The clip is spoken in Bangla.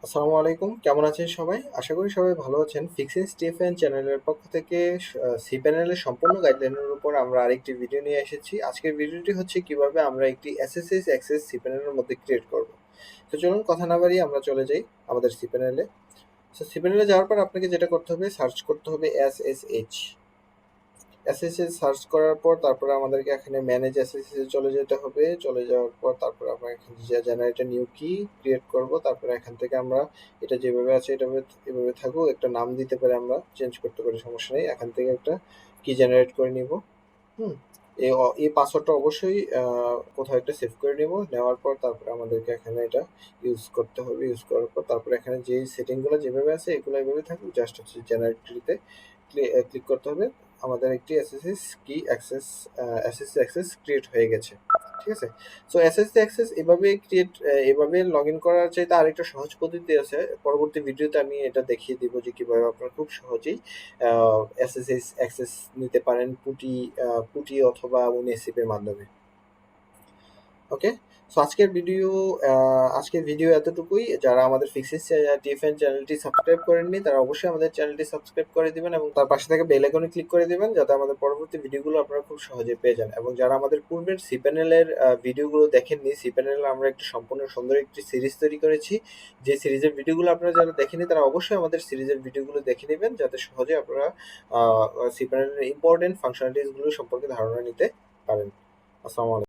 আসসালামু আলাইকুম, কেমন আছেন সবাই? আশা করি সবাই ভালো আছেন। ফিক্সিং স্টিফেন চ্যানেলের পক্ষ থেকে সি প্যানেলের সম্পূর্ণ গাইডলাইনের উপর আমরা আরেকটি ভিডিও নিয়ে এসেছি। আজকের ভিডিওটি হচ্ছে কিভাবে আমরা একটি এসএসএস অ্যাক্সেস সি প্যানেলের মধ্যে ক্রিয়েট করব। তো চলুন কথা না বাড়িয়ে আমরা চলে যাই আমাদের সি প্যানেলে। সো সি প্যানেলে যাওয়ার পর আপনাকে যেটা করতে হবে, সার্চ করতে হবে এসএসএইচ। এসএসএস সার্চ করার পর তারপরে আমাদেরকে এখানে ম্যানেজ এসএসএস এ চলে যেতে হবে। চলে যাওয়ার পর তারপরে আমরা এখানে যে জেনারেট নিউ কি ক্রিয়েট করব। তারপরে এখান থেকে আমরা এটা যেভাবে আছে এভাবে থাকুক, একটা নাম দিতে পারি, আমরা চেঞ্জ করতে পারি, সমস্যা নেই। এখান থেকে একটা কি জেনারেট করে নিব। হুম এই পাসওয়ার্ডটা অবশ্যই কোথাও একটা সেভ করে নিব। নেওয়ার পর তারপরে আমাদেরকে এখানে এটা ইউজ করতে হবে। ইউজ করার পর তারপরে এখানে যে সেটিংগুলো যেভাবে আছে এগুলো এভাবে থাকুক, জাস্ট হচ্ছে জেনারেটরিতে ক্লিক করতে হবে। আমাদের একটি এসএসএস কি অ্যাক্সেস ক্রিয়েট হয়ে গেছে। ঠিক আছে? সো এসএসসি অ্যাক্সেস এভাবে লগ ইন করার চাইতে আরেকটা সহজ পদ্ধতি আছে। পরবর্তী ভিডিওতে আমি এটা দেখিয়ে দিব যে কিভাবে আপনারা খুব সহজেই এসএসএস অ্যাক্সেস নিতে পারেন পুটি অথবা উনিএসসিপ এর মাধ্যমে। ওকে, সো আজকের ভিডিও এতটুকুই। যারা আমাদের ফিক্সিস টিএফএন চ্যানেলটি সাবস্ক্রাইব করেননি তারা অবশ্যই আমাদের চ্যানেলটি সাবস্ক্রাইব করে দিবেন এবং তার পাশে থেকে বেল আইকনে ক্লিক করে দিবেন, যাতে আমাদের পরবর্তী ভিডিওগুলো আপনারা খুব সহজে পেয়ে যান। এবং যারা আমাদের পূর্বের সি প্যানেলের ভিডিওগুলো দেখেননি, সি প্যানেলে আমরা একটি সম্পূর্ণ সুন্দর একটি সিরিজ তৈরি করেছি। যে সিরিজের ভিডিওগুলো আপনারা যারা দেখেনি তারা অবশ্যই আমাদের সিরিজের ভিডিওগুলো দেখে নেবেন, যাতে সহজে আপনারা সি প্যানেলের ইম্পর্টেন্ট ফাংশনালিটিসগুলো সম্পর্কে ধারণা নিতে পারেন। আসসালামু আলাইকুম।